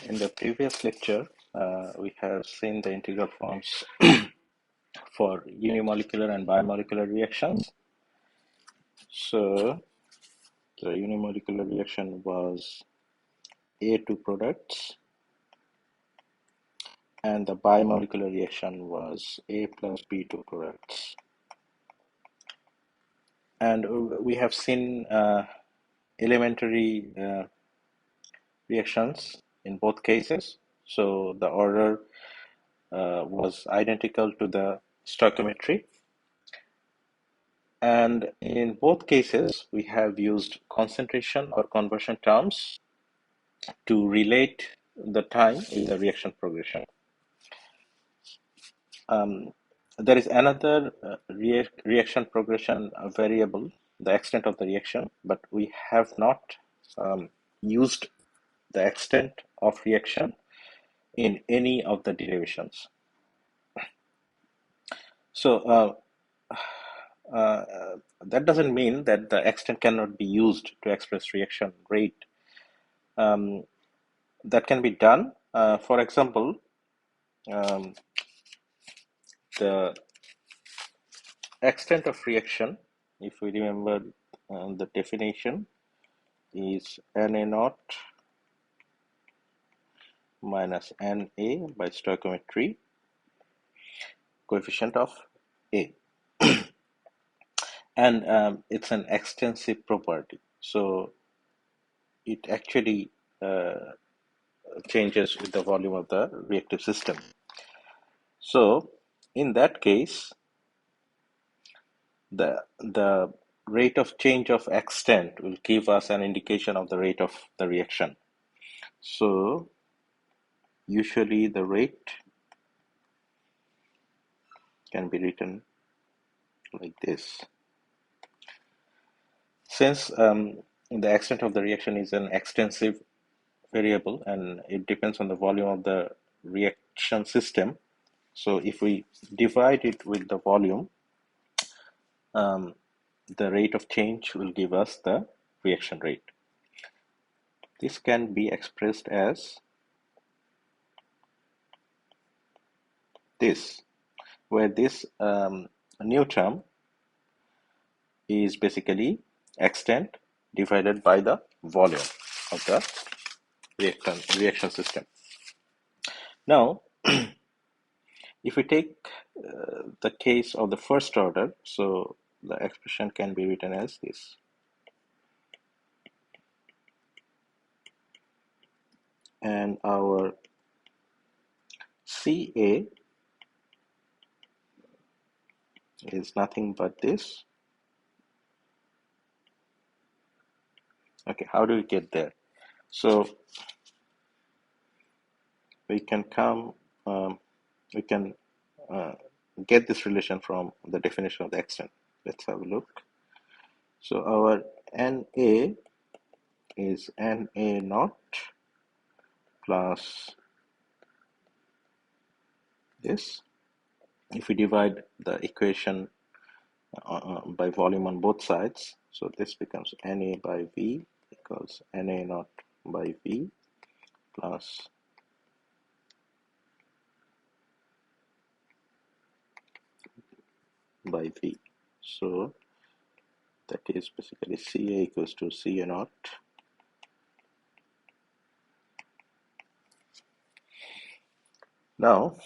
In the previous lecture, we have seen the integral forms for unimolecular and bimolecular reactions. So the unimolecular reaction was A2 products, and the bimolecular reaction was A plus B2 products. And we have seen elementary reactions in both cases. So the order was identical to the stoichiometry. And in both cases, we have used concentration or conversion terms to relate the time in the reaction progression. There is another reaction progression variable, the extent of the reaction, but we have not used the extent of reaction in any of the derivations. So that doesn't mean that the extent cannot be used to express reaction rate. That can be done. For example, the extent of reaction, if we remember the definition, is Na naught minus Na by stoichiometry, coefficient of A. And it's an extensive property. So it actually changes with the volume of the reactive system. So in that case, the rate of change of extent will give us an indication of the rate of the reaction. So usually the rate can be written like this. Since the extent of the reaction is an extensive variable and it depends on the volume of the reaction system, so if we divide it with the volume, the rate of change will give us the reaction rate. This can be expressed as this, where this new term is basically extent divided by the volume of the reaction system. Now, if we take the case of the first order, so the expression can be written as this. And our CA is nothing but this. Okay, how do we get there? So we can get this relation from the definition of the extent. Let's have a look. So our NA is NA naught plus this. If we divide the equation by volume on both sides, so this becomes Na by V equals Na naught by V plus by V. So that is basically Ca equals to Ca naught now.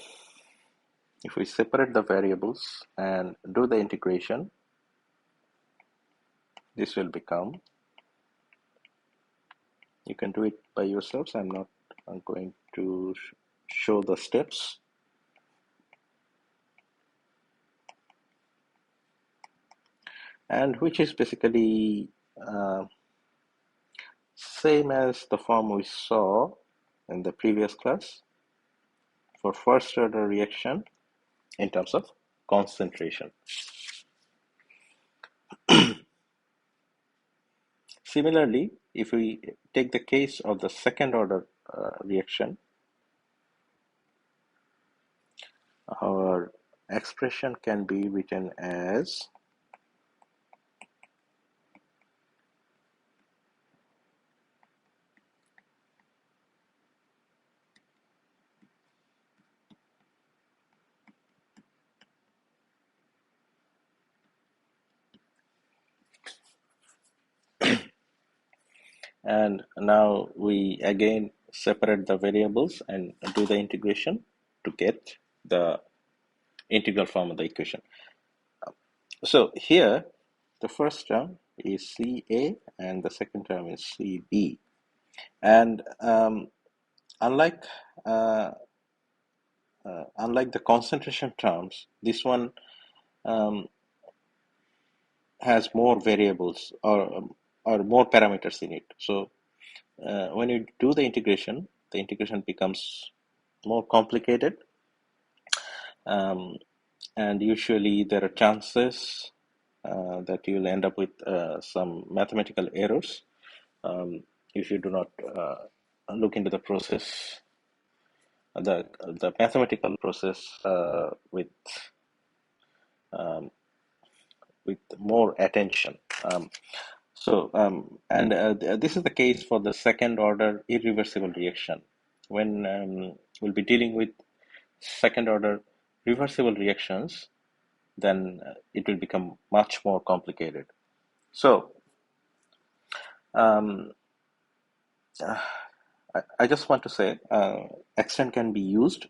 If we separate the variables and do the integration, this will become, you can do it by yourselves, I'm going to show the steps. And which is basically same as the form we saw in the previous class for first order reaction in terms of concentration. Similarly, if we take the case of the second order reaction, our expression can be written as And now we again separate the variables and do the integration to get the integral form of the equation. So here, the first term is CA and the second term is CB. And unlike uh, unlike the concentration terms, this one um, has more variables or more parameters in it. So when you do the integration becomes more complicated, um, and usually there are chances that you'll end up with some mathematical errors if you do not look into the process, the mathematical process with more attention. Um, this is the case for the second order irreversible reaction. When we'll be dealing with second order reversible reactions, then it will become much more complicated. So um, I just want to say extent can be used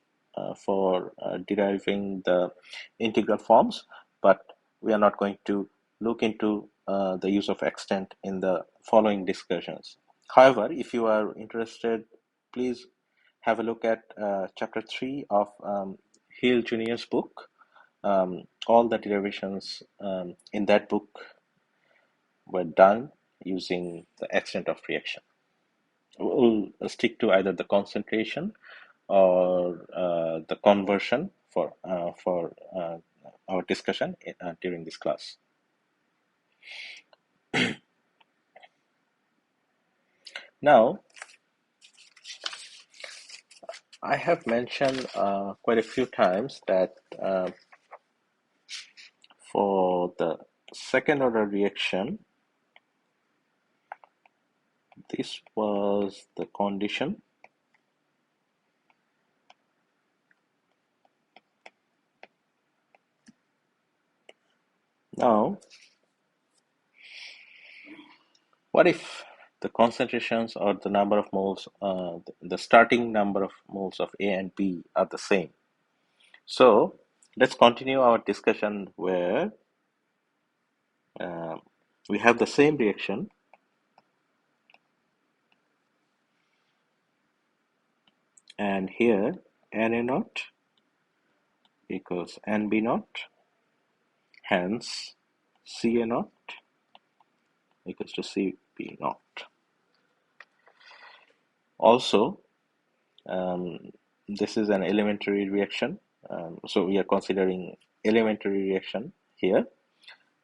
for deriving the integral forms, but we are not going to look into the use of extent in the following discussions. However, if you are interested, please have a look at chapter 3 of Hill Jr.'s book. All the derivations in that book were done using the extent of reaction. We'll stick to either the concentration or the conversion for our discussion during this class. Now, I have mentioned quite a few times that for the second order reaction, this was the condition. Now, what if the concentrations or the number of moles, the starting number of moles of A and B are the same? So let's continue our discussion where we have the same reaction and here Na naught equals Nb naught, hence Ca naught equals to Cb naught. Also, this is an elementary reaction, so we are considering elementary reaction here.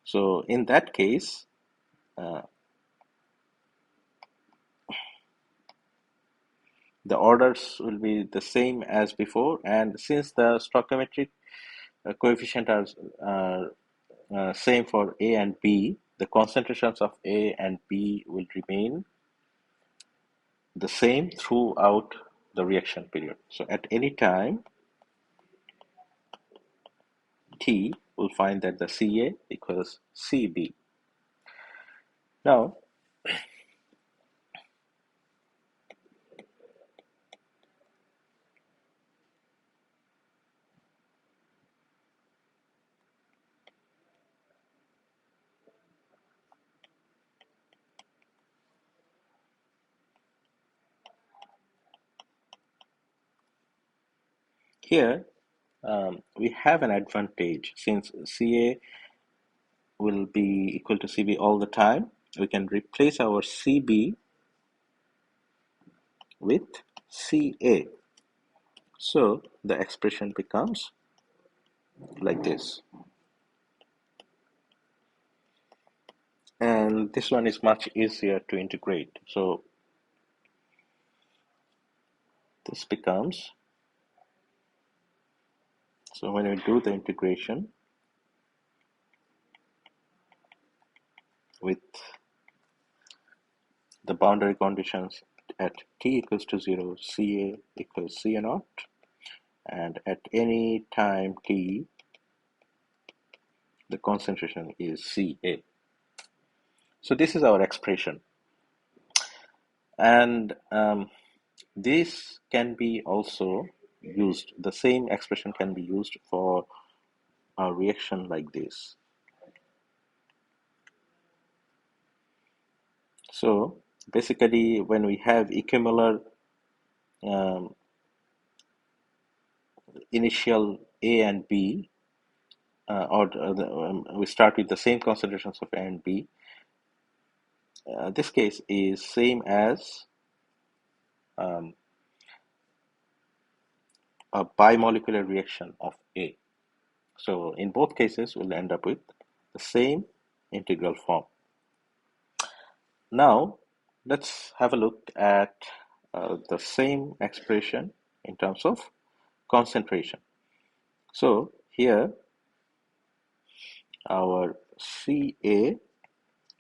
So in that case, the orders will be the same as before, and since the stoichiometric coefficient are same for A and B, the concentrations of A and B will remain the same throughout the reaction period. So at any time T, we'll find that the Ca equals Cb. Now, here we have an advantage since Ca will be equal to Cb all the time. We can replace our Cb with Ca. So the expression becomes like this. And this one is much easier to integrate. So this becomes, so when we do the integration with the boundary conditions at t equals to 0, Ca equals Ca naught, and at any time t, the concentration is Ca. So this is our expression. And this can be also used, the same expression can be used for a reaction like this. So basically, when we have equimolar um, initial A and B, we start with the same concentrations of A and B. This case is same as um, a bimolecular reaction of A. So in both cases, we'll end up with the same integral form. Now, let's have a look at the same expression in terms of concentration. So here, our Ca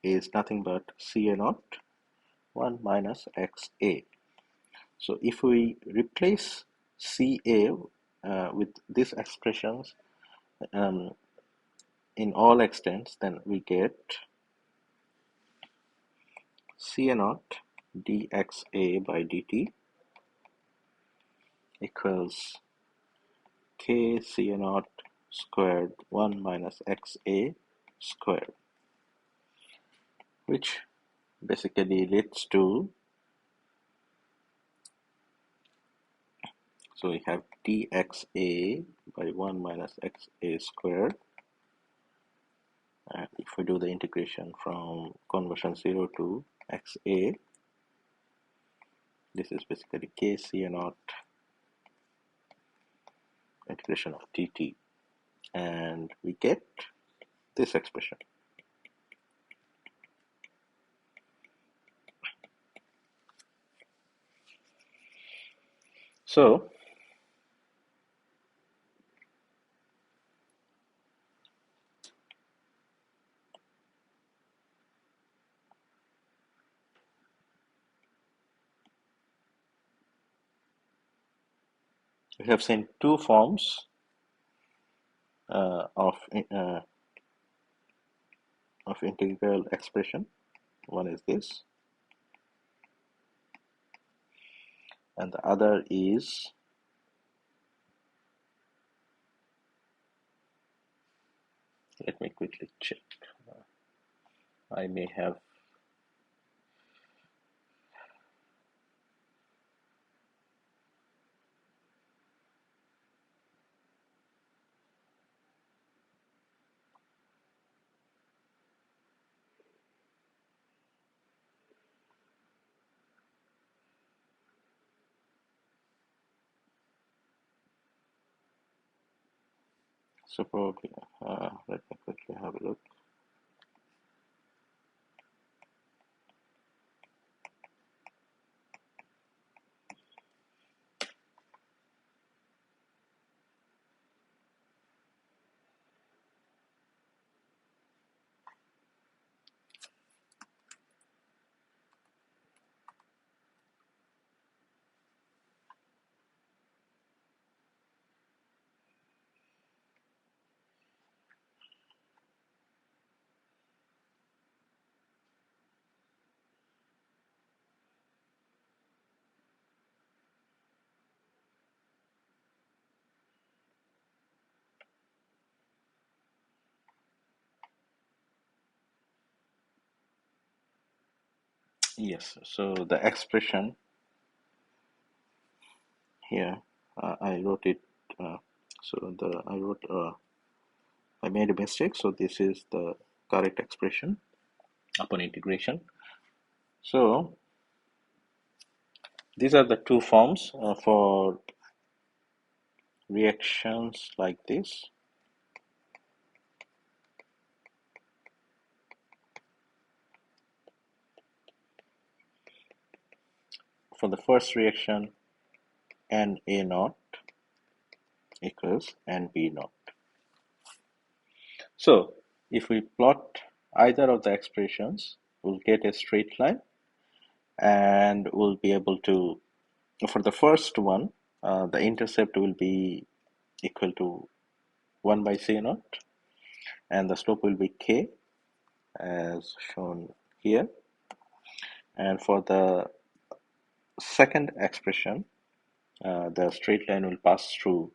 is nothing but Ca naught 1 minus Xa. So if we replace Ca with these expressions um, in all extents, then we get Ca naught dxa by dt equals k Ca naught squared 1 minus Xa squared, which basically leads to, so we have dxa by 1 minus Xa squared. And if we do the integration from conversion 0 to Xa, this is basically k Ca naught integration of dt, and we get this expression. So we have seen two forms uh, of uh, of integral expression. One is this, and the other is, let me quickly check. I may have, so probably, let me quickly have a look. Yes, so the expression here, I wrote it, I made a mistake, so this is the correct expression upon integration. So these are the two forms for reactions like this. For the first reaction, Na naught equals Nb naught. So if we plot either of the expressions, we'll get a straight line, and we'll be able to, for the first one, the intercept will be equal to 1 by C naught, and the slope will be K as shown here. And for the second expression, the straight line will pass through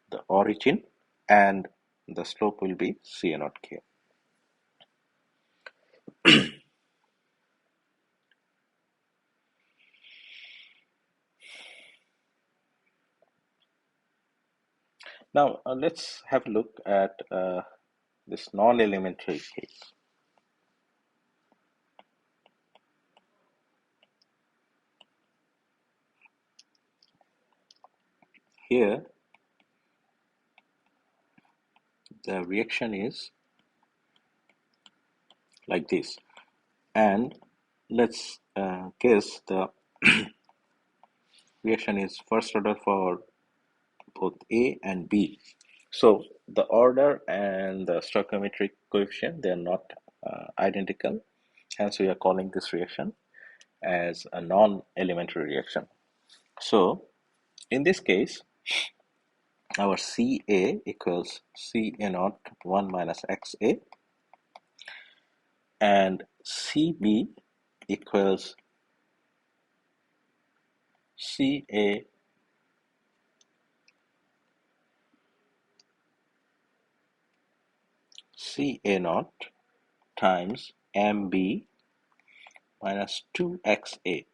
the origin and the slope will be C naught K. Now let's have a look at this non-elementary case. Here the reaction is like this, and let's guess the reaction is first order for both A and B. So the order and the stoichiometric coefficient, they are not identical. Hence, we are calling this reaction as a non-elementary reaction. So in this case, our Ca equals Ca naught 1 minus Xa, and Cb equals Ca naught times Mb minus 2Xa,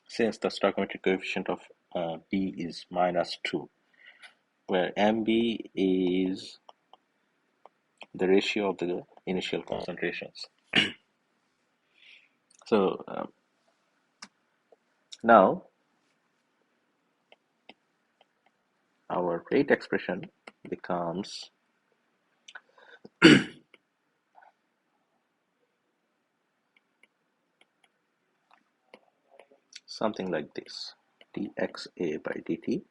since the stoichiometric coefficient of B is minus 2, where Mb is the ratio of the initial concentrations. So now our rate expression becomes something like this: dxa by dt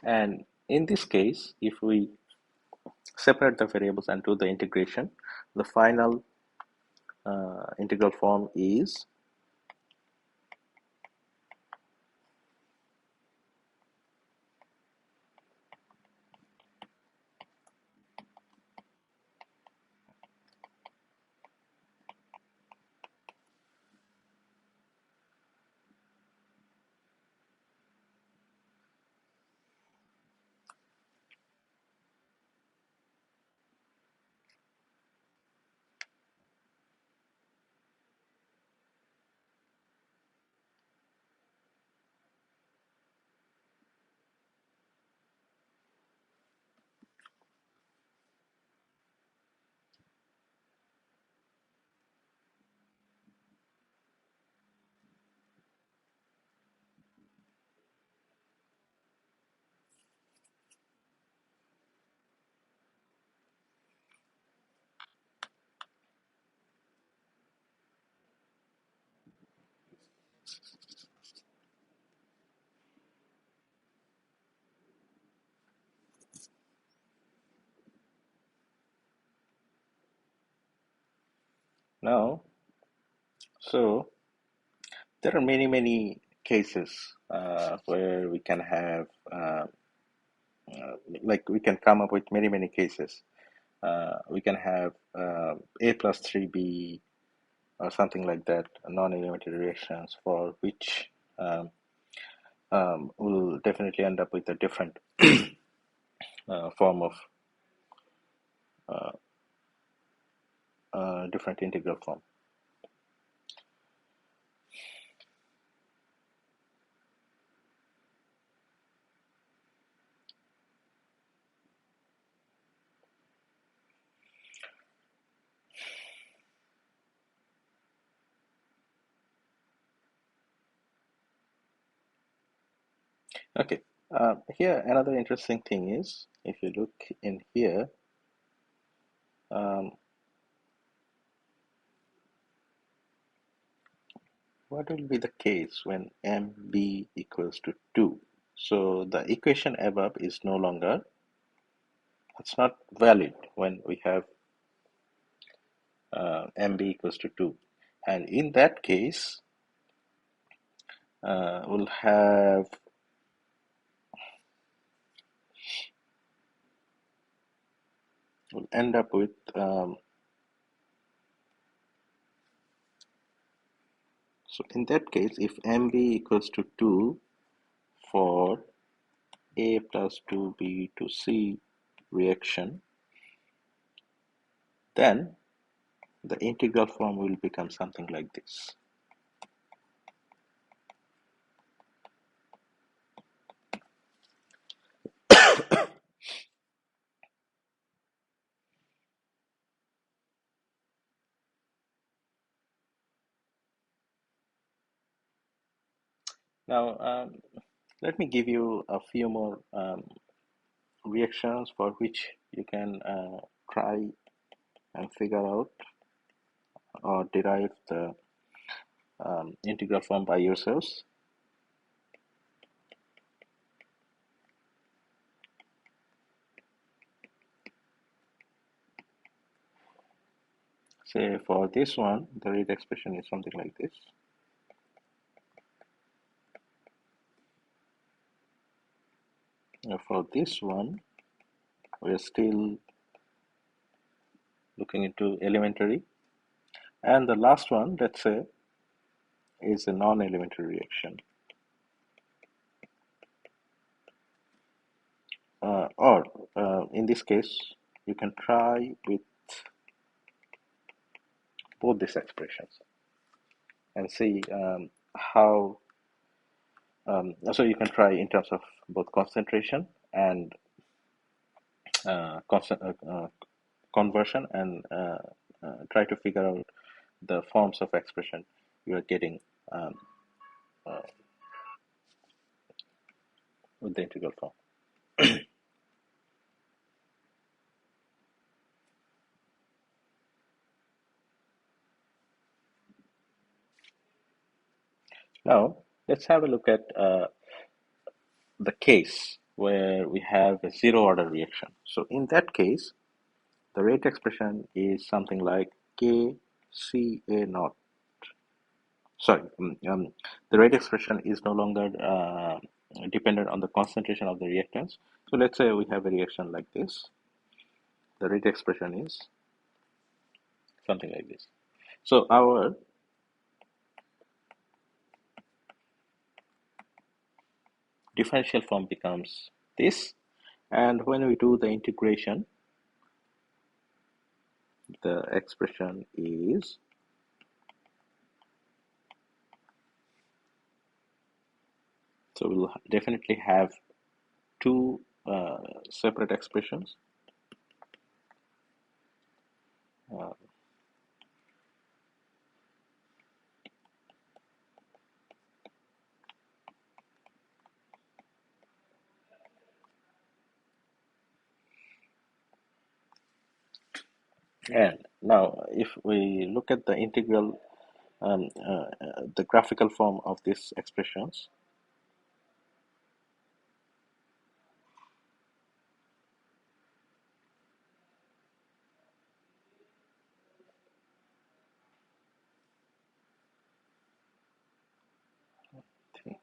and in this case, if we separate the variables and do the integration, the final integral form is now. So there are many cases where we can have like we can come up with many cases. We can have A plus 3B or something like that, non-elementary reactions for which will definitely end up with a different form of different integral form. Okay, here another interesting thing is, if you look in here, what will be the case when MB equals to 2? So the equation above is no longer, it's not valid when we have MB equals to 2. And in that case, we'll have we'll end up with so in that case, if MB equals to 2 for A plus 2B to C reaction, then the integral form will become something like this. Now, let me give you a few more reactions for which you can try and figure out or derive the integral form by yourselves. Say for this one, the rate expression is something like this. Now for this one, we are still looking into elementary. And the last one, let's say, is a non-elementary reaction. Or in this case, you can try with both these expressions and see how, so you can try in terms of both concentration and conversion, and try to figure out the forms of expression you are getting with the integral form. Now, let's have a look at the case where we have a zero order reaction. So in that case, the rate expression is something like KCA naught. Sorry, the rate expression is no longer dependent on the concentration of the reactants. So let's say we have a reaction like this. The rate expression is something like this. So our differential form becomes this, and when we do the integration, the expression is so we'll definitely have two separate expressions. Uh, and now, if we look at the integral, the graphical form of these expressions, I think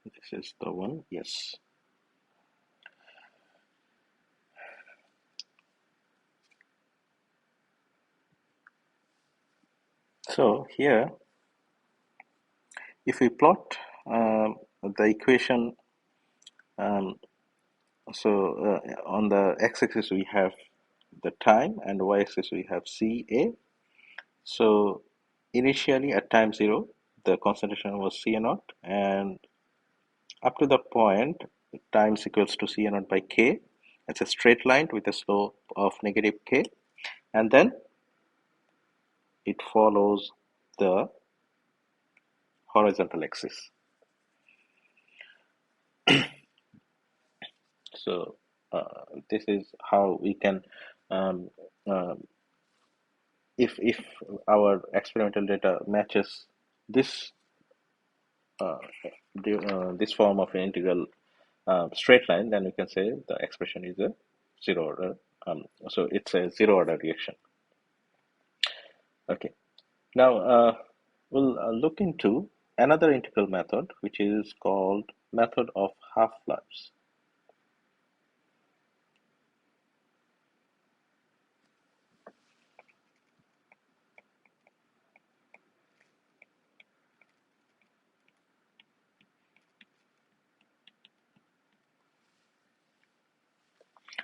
this is the one, yes. So here, if we plot the equation, on the x-axis we have the time, and y-axis we have Ca. So initially at time 0, the concentration was Ca naught, and up to the point times equals to Ca naught by K. It's a straight line with a slope of negative K, and then it follows the horizontal axis. So this is how we can, if our experimental data matches this this form of an integral straight line, then we can say the expression is a zero order. So it's a zero order reaction. Okay. Now we'll look into another integral method, which is called method of half-lives.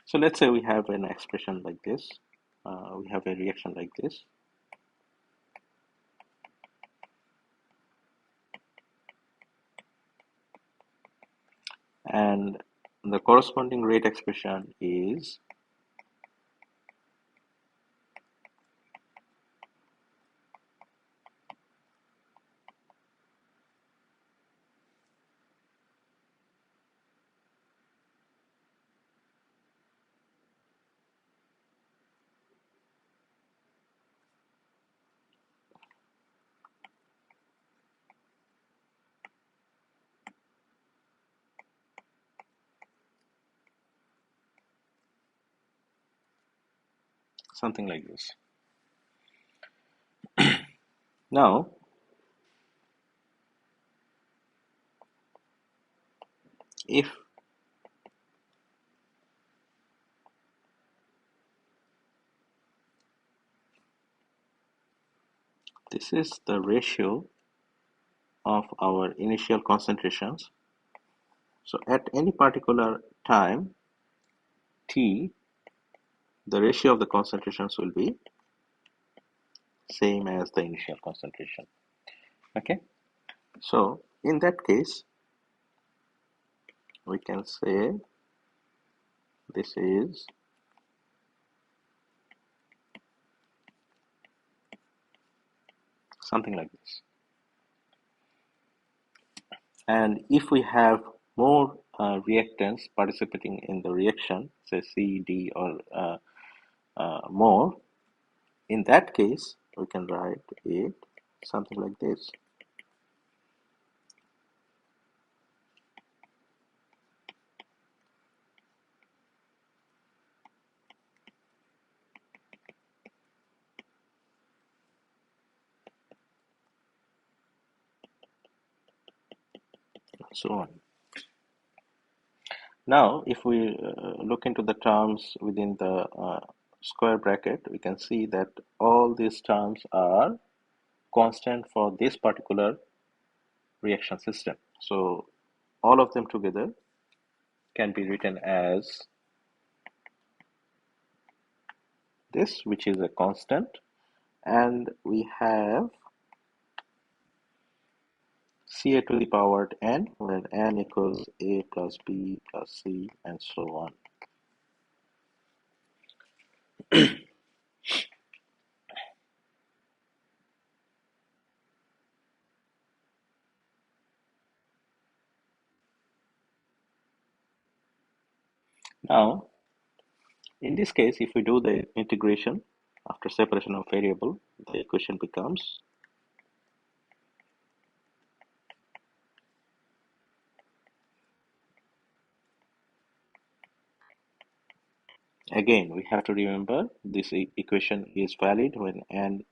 So let's say we have an expression like this. We have a reaction like this. And the corresponding rate expression is something like this. Now, if this is the ratio of our initial concentrations, so at any particular time t, the ratio of the concentrations will be same as the initial concentration. Okay, so in that case, we can say this is something like this. And if we have more reactants participating in the reaction, say C, D, or more, in that case, we can write it something like this. So on. Now, if we look into the terms within the square bracket, we can see that all these terms are constant for this particular reaction system. So all of them together can be written as this, which is a constant, and we have Ca to the powered n, where n equals a plus b plus c, and so on. Now, in this case, if we do the integration after separation of variable, the equation becomes, again, we have to remember this equation is valid when n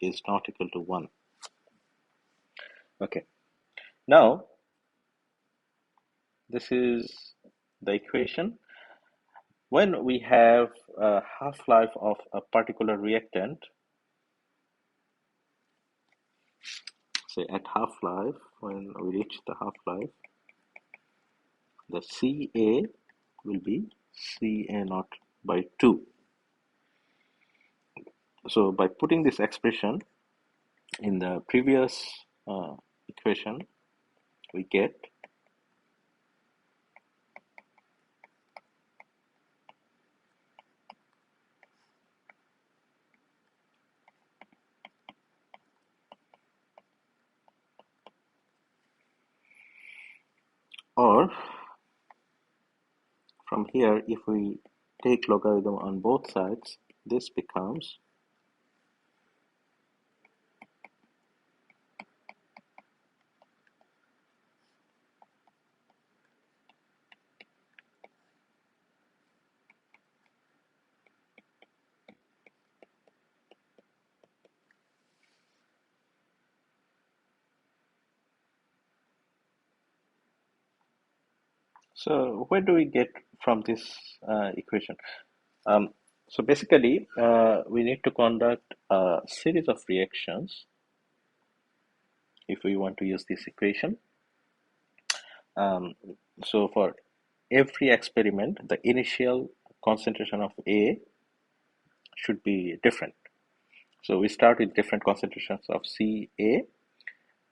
is not equal to 1. Okay, now this is the equation. When we have a half-life of a particular reactant, say at half-life, when we reach the half-life, the Ca will be Ca naught by 2. So by putting this expression in the previous equation, we get or from here, if we take logarithm on both sides, this becomes so where do we get from this equation? So basically, we need to conduct a series of reactions if we want to use this equation. So for every experiment, the initial concentration of A should be different. So we start with different concentrations of Ca,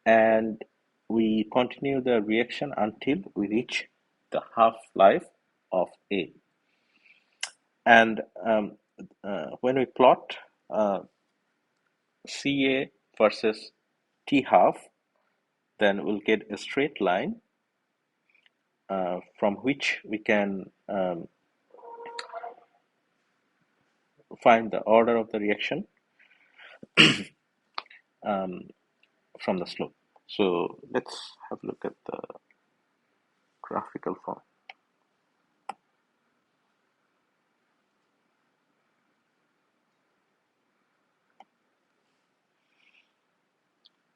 and we continue the reaction until we reach the half-life of A. And when we plot Ca versus T half, then we'll get a straight line from which we can find the order of the reaction from the slope. So let's have a look at the graphical form.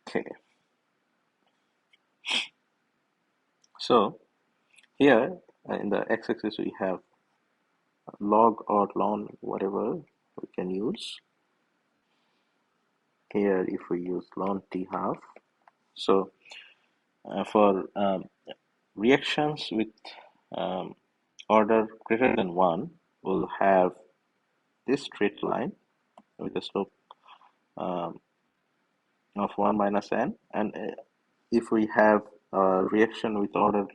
Okay. So here in the x-axis we have log or ln, whatever we can use. Here if we use ln T half. So for reactions with order greater than 1, we'll have this straight line with a slope of 1 minus n, and if we have a reaction with order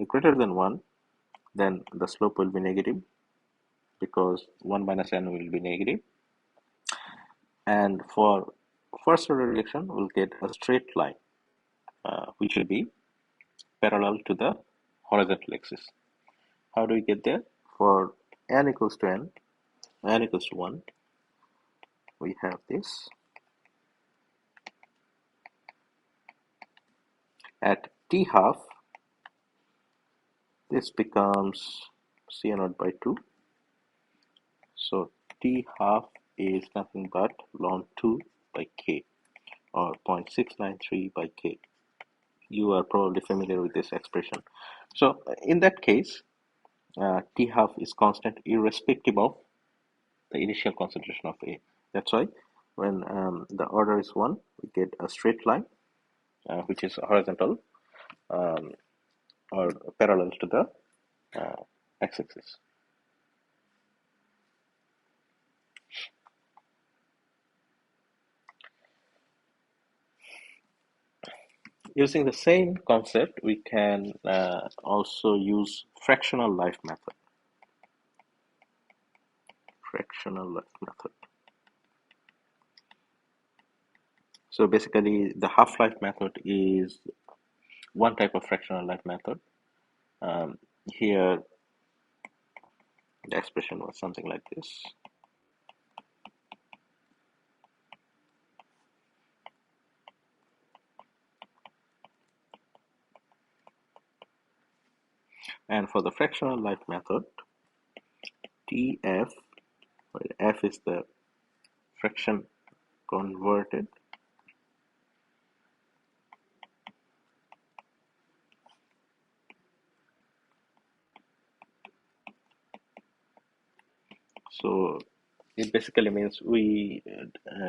greater than 1, then the slope will be negative because 1 minus n will be negative. And for first order reaction, we'll get a straight line which will be parallel to the horizontal axis. How do we get there? For n equals to n, n equals to 1, we have this. At T half, this becomes C naught by 2. So T half is nothing but ln 2 by k, or 0.693 by k. You are probably familiar with this expression. So in that case, T half is constant irrespective of the initial concentration of A. That's why when the order is 1, we get a straight line which is horizontal or parallel to the x-axis. Using the same concept, we can also use fractional life method. Fractional life method. So basically, the half-life method is one type of fractional life method. Here, the expression was something like this. And for the fractional life method, Tf, where F is the fraction converted, so it basically means we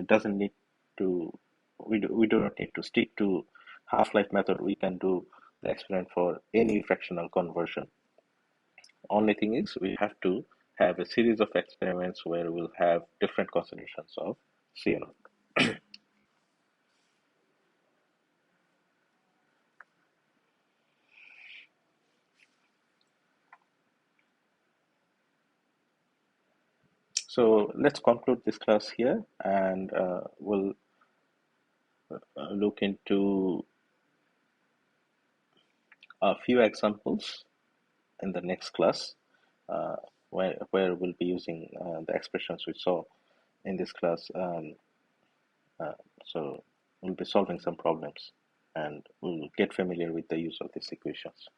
doesn't need to we do not need to stick to half-life method. We can do the experiment for any fractional conversion. Only thing is we have to have a series of experiments where we'll have different concentrations of CaO. So let's conclude this class here, and we'll look into a few examples in the next class where we'll be using the expressions we saw in this class. So we'll be solving some problems and we'll get familiar with the use of these equations.